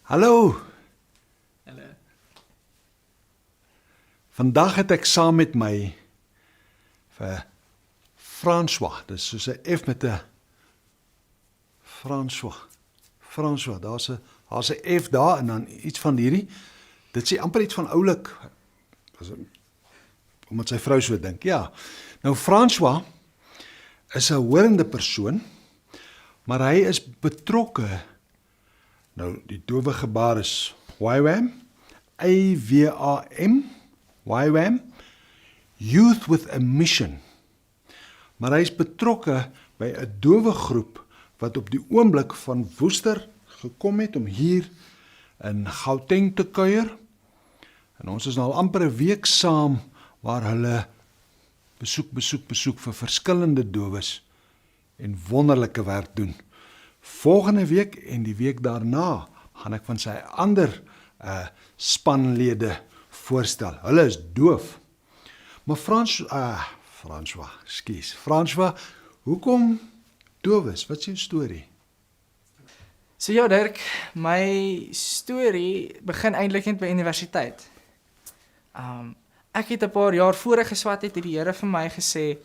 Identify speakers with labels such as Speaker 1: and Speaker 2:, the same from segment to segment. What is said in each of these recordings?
Speaker 1: Hallo,
Speaker 2: Hallo.
Speaker 1: vandag het ek saam met my vir François, dis soos 'n F met 'n François, daar's 'n F daar en dan iets van hierdie. Dit sê amper iets van oulik, omdat sy vrou so dink. Ja, nou François is 'n horende persoon, maar hy is betrokke. Nou, die dowe gebaar is YWAM, AWAM, YWAM, Youth with a Mission. Maar hy is betrokke by 'n dowe groep wat op die oomblik van Woester gekom het om hier in Gauteng te kuier. En ons is nou al amper 'n week saam waar hulle besoek vir verskillende dowes en wonderlike werk doen. Volgende week en die week daarna gaan ek van sy ander spanlede voorstel. Hulle is doof. Maar François, hoekom doof is? Wat is jou storie?
Speaker 2: So ja Dirk, my storie begin eintlik net by universiteit. Ek het 'n paar jaar voor ek geswat het die Here vir my gesê,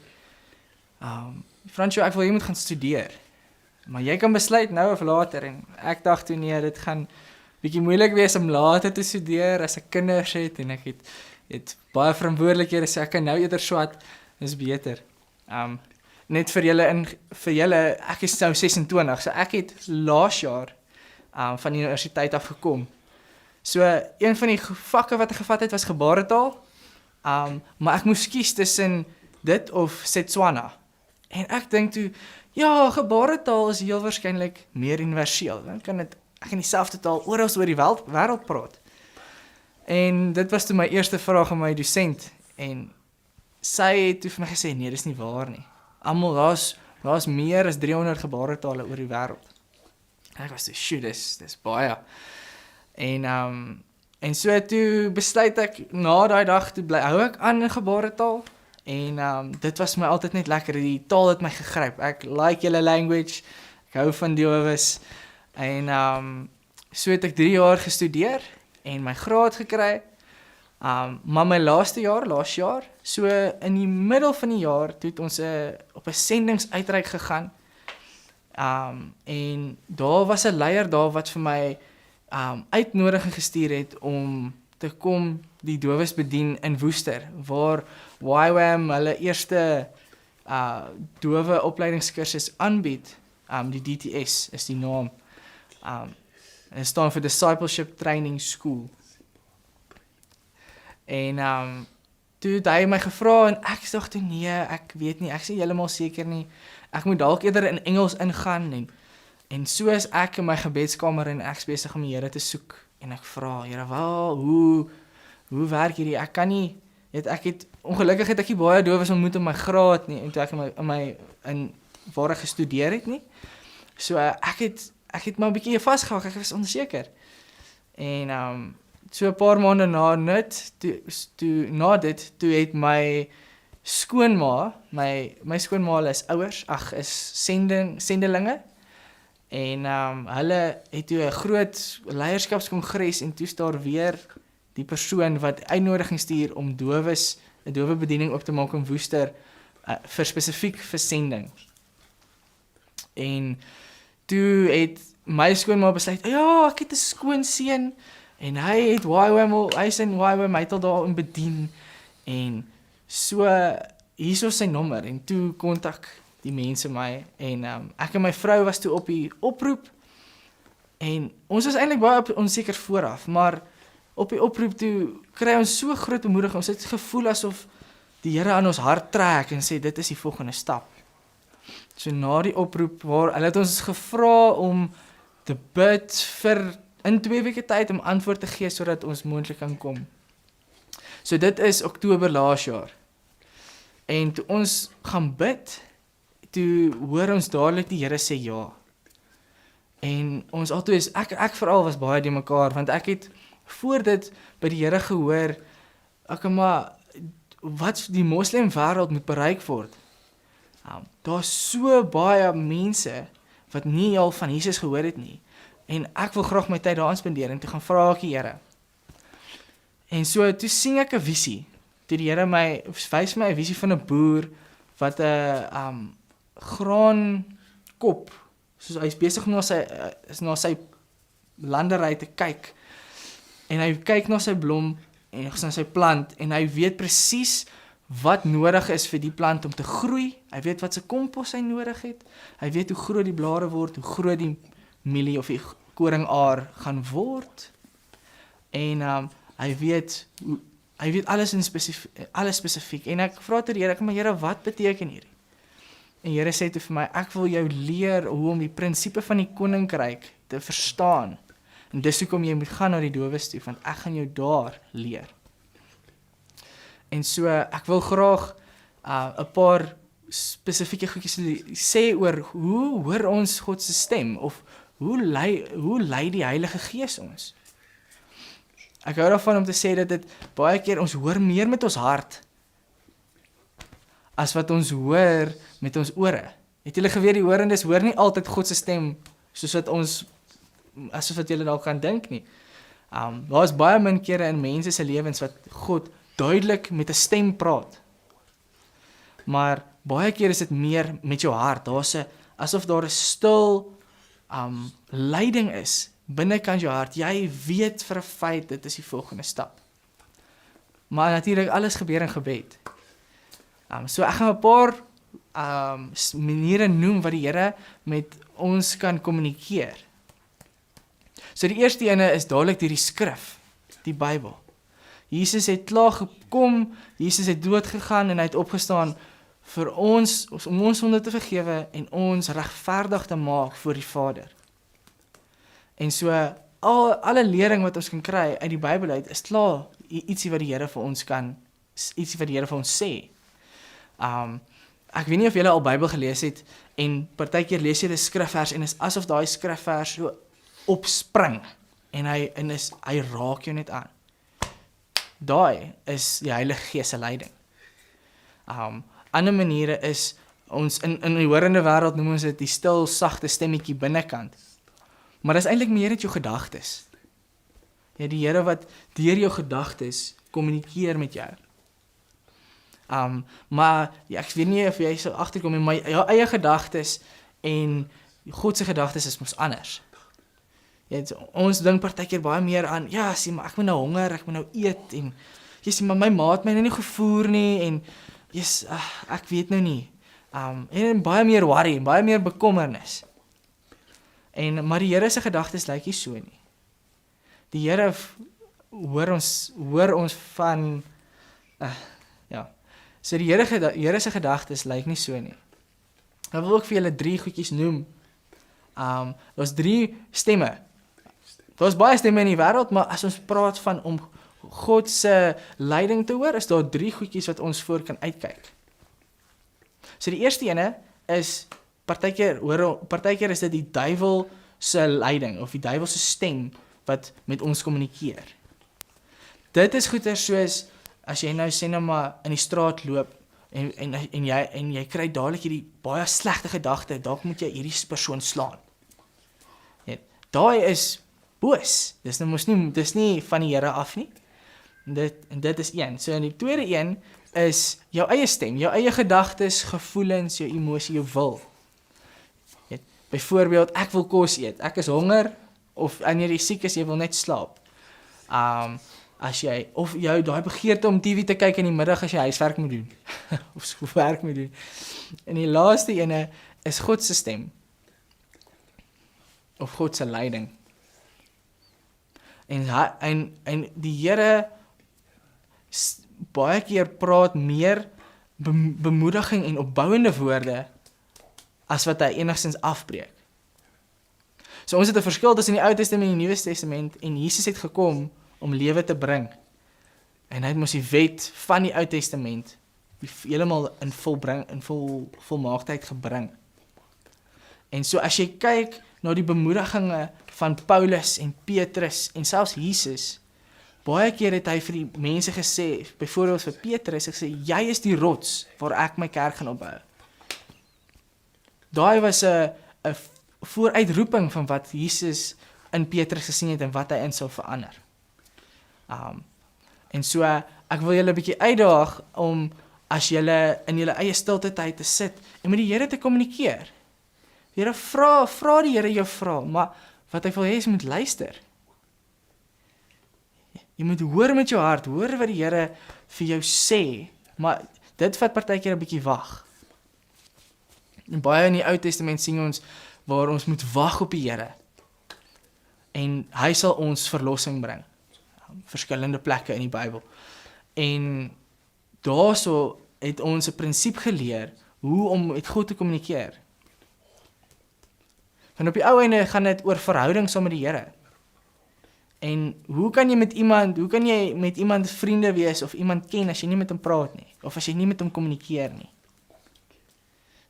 Speaker 2: Fransjo, ek wil jy moet gaan studeer. Maar jy kan besluit nou of later, en ek dacht toe nee, dit gaan bietjie moeilik wees om later te studeer as ek kinders het, en ek het baie verantwoordelikhede, so ek kan nou eerder swat, is beter. Net vir julle, ek is nou 26, so ek het laas jaar van die universiteit afgekom. So, een van die vakke wat ek gevat het, was gebaretaal, maar ek moes kies tussen dit of Setswana. En ek dink toe, ja, gebaretaal is heel waarskynlik meer universeel. Dan kan ek in dieselfde taal oral oor die wêreld praat. En dit was toe my eerste vraag aan my dosent. En sy het toe vir my gesê, nee, dis nie waar nie. Almal, daar's meer as 300 gebaretale oor die wêreld. Ek was toe, shoot, dis baie. En so toe besluit ek, na daai dag, toe hou ek aan in gebaretaal. En dit was my altyd net lekker, die taal het my gegryp. Ek like julle language, ek hou van dowes. En so het ek 3 jaar gestudeer en my graad gekry. Maar my laas jaar, so in die middel van die jaar, toe het ons op 'n sendingsuitreik gegaan. En daar was 'n leier daar wat vir my uitnodiging gestuur het om te kom die dowes bedien in Woester, waar YWAM hulle eerste dowe opleidingskursus aanbied. Die DTS is die naam. Dit staan vir Discipleship Training School. En toe het hy my gevra en ek dacht toe, nee, ek weet nie, ek sê heeltemal seker nie. Ek moet dalk eerder in Engels ingaan en so is ek in my gebedskamer en ek is besig om die Here te soek. En ek vra, Here, wel, hoe werk hierdie? Ek kan nie, ongelukkig het ek nie baie dowes ontmoet in my graad nie, en toe ek in waar ek gestudeer het nie. So ek het maar 'n bietjie vasgehou, ek was onseker. En so 'n paar maande na dit, toe het my skoonma, my skoonma is ouers, is sendelinge, en hulle het toe 'n groot leierskapskongres en toe is daar weer die persoon wat uitnodiging stuur om 'n dowe bediening op te maak in Woester spesifiek vir sending. En toe het my skoonma besluit, ja, ek het 'n skoonseun en hy is in YWAM, hy het al daar bedien en so hierso sy nommer en toe kontak die mense my en ek en my vrou was toe op die oproep en ons was eintlik baie onseker vooraf, maar op die oproep toe kry ons so groot bemoediging, ons het gevoel asof die Here aan ons hart trek en sê dit is die volgende stap. So na die oproep waar hulle het ons gevra om te bid vir in 2 weke tyd om antwoord te gee sodat ons moontlik kan kom. So dit is Oktober laas jaar. En toe ons gaan bid, toe hoor ons dadelik die Here sê ja. En ons altoe is, ek veral was baie die mekaar, want ek het voor dit by die Here gehoor, maar wat die moslim wêreld moet bereik word. Daar's so baie mense wat nie al van Jesus gehoor het nie. en ek wil graag my tyd daarin spandeer, en toe gaan vra ek die Here. En so, toe sien ek 'n visie, toe die Here wys my 'n visie van 'n boer, wat 'n graankop, soos hy is besig om na sy landery te kyk, en hy kyk na sy blom, en na sy plant, en hy weet presies wat nodig is vir die plant om te groei, hy weet wat sy kompos hy nodig het, hy weet hoe groot die blare word, hoe groot die mielie of die koringaar gaan word, en hy weet alles spesifiek, en ek vra toe die Here, maar Here, wat beteken hierdie? En Here sê toe vir my, ek wil jou leer hoe om die prinsipe van die koninkryk te verstaan, en dis hoekom jy moet gaan na die dowes toe, want ek gaan jou daar leer. En so, ek wil graag 'n paar spesifieke goedjies sê oor hoe hoor ons God se stem, of hoe lei die Heilige Gees ons? Ek hou daarvan om te sê dat dit baie keer ons hoor meer met ons hart, as wat ons hoor met ons ore. Het julle geweet, die hoorendes hoor nie altyd God se stem, soos wat julle dalk kan dink nie. Daar is baie min kere in mense se lewens wat God duidelik met 'n stem praat. Maar baie keer is dit meer met jou hart. Asof daar 'n stil leiding is binnekant jou hart. Jy weet vir 'n feit dit is die volgende stap. Maar natuurlik alles gebeur in gebed. So ek gaan 'n paar maniere noem wat die Here met ons kan kommunikeer. So die eerste ene is dadelik deur die skrif, die Bybel. Jesus het klaar gekom, Jesus het dood gegaan en hy het opgestaan vir ons, om ons sonde te vergewe en ons regverdig te maak voor die Vader. En so, alle lering wat ons kan kry uit die Bybel uit, is klaar ietsie wat die Here vir ons sê. Ek weet nie of julle al Bybel gelees het, en partykeer lees jy die skrifvers, en is asof daai skrifvers so opspring, en hy raak jou net aan. Daai is die Heilige Gees se leiding. Ander maniere is, ons in die horende wêreld noem ons dit die stil, sagte stemmetjie binnekant. Maar dis eintlik meer net jou gedagtes. Ja, die Here wat deur jou gedagtes kommunikeer met jou. Maar ja, ek weet nie of jy sou agterkom nie, maar jou eie gedagtes en God se gedagtes is mos anders. Ja, ons dink partykeer baie meer aan, ja, sien, maar ek moet nou honger, ek moet nou eet, en jy sien, maar my ma het my nou nie gevoer nie, en yes, ek weet nou nie. En baie meer worry, en baie meer bekommernis. Maar die Here se gedagtes lyk nie so nie. Die Here hoor ons van, so die Here se gedagtes lyk nie so nie. Ek wil ook vir julle 3 goedjies noem. Daar's 3 stemme. Daar's baie stemme in die wêreld, maar as ons praat van om God se leiding te hoor, is daar 3 goedjies wat ons voor kan uitkyk. So die eerste ene is, partykeer is dit die duiwel se leiding, of die duiwel se stem, wat met ons kommunikeer. Dit is goeie soos, as jy nou sê nou maar in die straat loop, en jy kry dadelik hierdie baie slegte gedagte, dalk moet jy hierdie persoon slaan. Daai is boos, dis nie van die Here af nie, en dit is een. So in die tweede een is jou eie stem, jou eie gedagtes, gevoelens, jou emosie, jou wil. Byvoorbeeld, ek wil kos eet, ek is honger, of wanneer jy siek is, jy wil net slaap. Of jou daai begeerte om TV te kyk in die middag as jy huiswerk moet doen, of skoolwerk moet doen. En die laaste ene is God se stem, of God se leiding. En die Here baie keer praat meer bemoediging en opbouende woorde, as wat hy enigstens afbreek. So ons het 'n verskil tussen die Ou Testament en die Nuwe Testament, en Jesus het gekom om lewe te bring. En hy het mos die wet van die Ou Testament heeltemal in volmaaktheid gebring. En so as jy kyk na die bemoedigings van Paulus en Petrus en selfs Jesus, baie keer het hy vir die mense gesê, byvoorbeeld vir Petrus, hy gesê, jy is die rots waar ek my kerk gaan opbou. Daai was 'n vooruitroeping van wat Jesus in Petrus gesien het en wat hy in sal verander. En so, ek wil julle 'n bietjie uitdaag om, as julle in julle eie stilte tyd te sit en met die Here te kommunikeer. Die Here vra die Here jou vra, maar wat hy wil hê is jy moet luister. Jy moet hoor met jou hart, hoor wat die Here vir jou sê, maar dit vat partykeer 'n bietjie wag. En baie in die Ou Testament sien ons waar ons moet wag op die Here. En hy sal ons verlossing bring. Verskillende plekke in die Bybel. En daarso het ons 'n prinsip geleer hoe om met God te kommunikeer. Want op die ou einde gaan dit oor verhouding saam met die Here. En hoe kan jy met iemand vriende wees of iemand ken as jy nie met hom praat nie, of as jy nie met hom kommunikeer nie?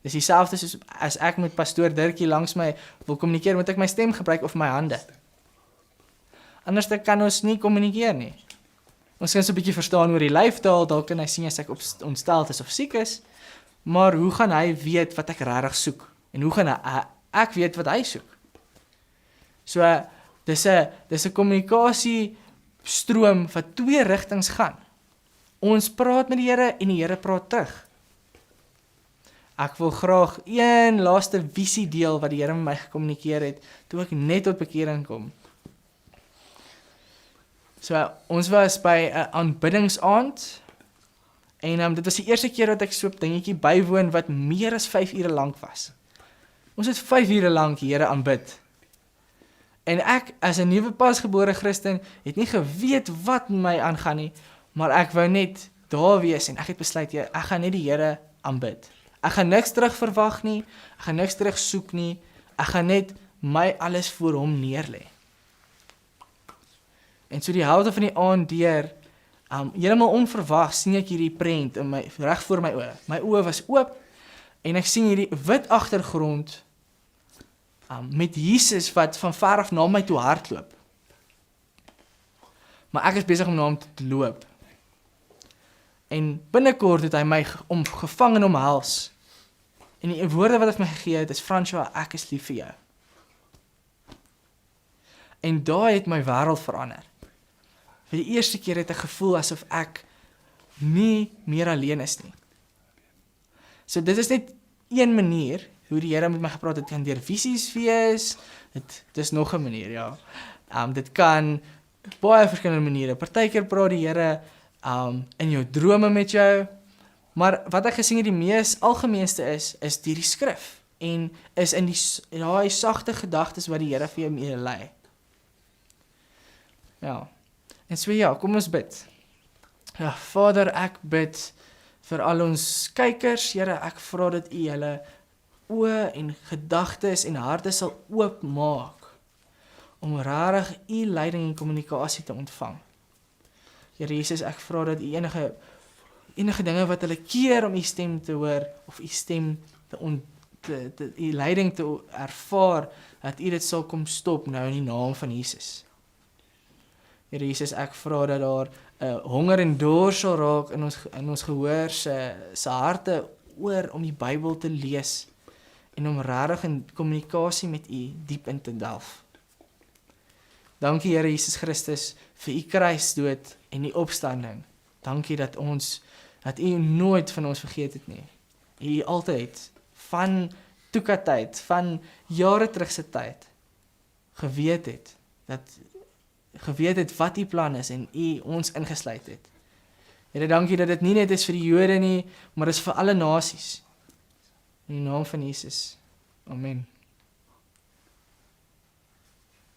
Speaker 2: Dis dieselfde soos as ek met pastoor Dirkie langs my wil kommunikeer, moet ek my stem gebruik of my hande. Anders kan ons nie kommunikeer nie. Ons kan so 'n bietjie verstaan oor die lyftaal, dalk kan hy sien as ek ontsteld is of siek is, maar hoe gaan hy weet wat ek regtig soek? En hoe gaan ek weet wat hy soek? So, dis 'n kommunikasiestroom wat twee rigtings gaan. Ons praat met die Here en die Here praat terug. Ek wil graag een laaste visie deel wat die Here met my gekommunikeer het, toe ek net tot bekering kom. So, ons was by 'n aanbiddingsaand, en dit was die eerste keer dat ek so 'n dingetjie bywoon wat meer as 5 ure lank was. Ons het 5 ure lank die Here aanbid. En ek, as 'n nuwe pasgebore Christen, het nie geweet wat met my aangaan nie, maar ek wou net daar wees en ek het besluit, ek gaan net die Here aanbid. Ek gaan niks terug verwag nie, ek gaan niks terug soek nie, ek gaan net my alles voor hom neerlê. En so die helfte van die aand deur, heeltemal onverwags sien ek hierdie prent reg voor my oë. My oë was oop en ek sien hierdie wit agtergrond met Jesus wat van ver af na my toe hardloop. Maar ek is besig om na hom te loop. En binnekort het hy my gevang en omhels. En die woorde wat hy my gegee het is, François, ek is lief vir jou. En daai het my wêreld verander. Vir die eerste keer het ek gevoel asof ek nie meer alleen is nie. So dit is net een manier hoe die Here met my gepraat het. Dit kan deur visies wees, dit is nog 'n manier, ja. Dit kan baie verskillende maniere. Partykeer praat die Here in jou drome met jou, maar wat ek gesien het die mees algemeenste is deur die skrif, en is in daai sagte gedagtes wat die Here vir jou mee lei. Ja, en so ja, kom ons bid. Ja, Vader, ek bid vir al ons kykers, Here, ek vra dat U hulle oë en gedagtes en harte sal oopmaak, om regtig U leiding en kommunikasie te ontvang. Here Jesus, ek vra dat U enige dinge wat hulle keer om U stem te hoor, of U stem U leiding te ervaar, dat U dit sal kom stop nou in die naam van Jesus. Here Jesus, ek vra dat daar honger en dors sal raak in ons gehoor se harte oor om die Bybel te lees en om regtig in kommunikasie met U diep in te delf. Dankie Here Jesus Christus vir U kruisdood en die opstanding. Dankie dat U nooit van ons vergeet het nie. U altyd van toekatyd, van jare terug se tyd geweet het wat U plan is en U ons ingesluit het. Here, dankie dat dit nie net is vir die Jode nie, maar is vir alle nasies. In die naam van Jesus. Amen.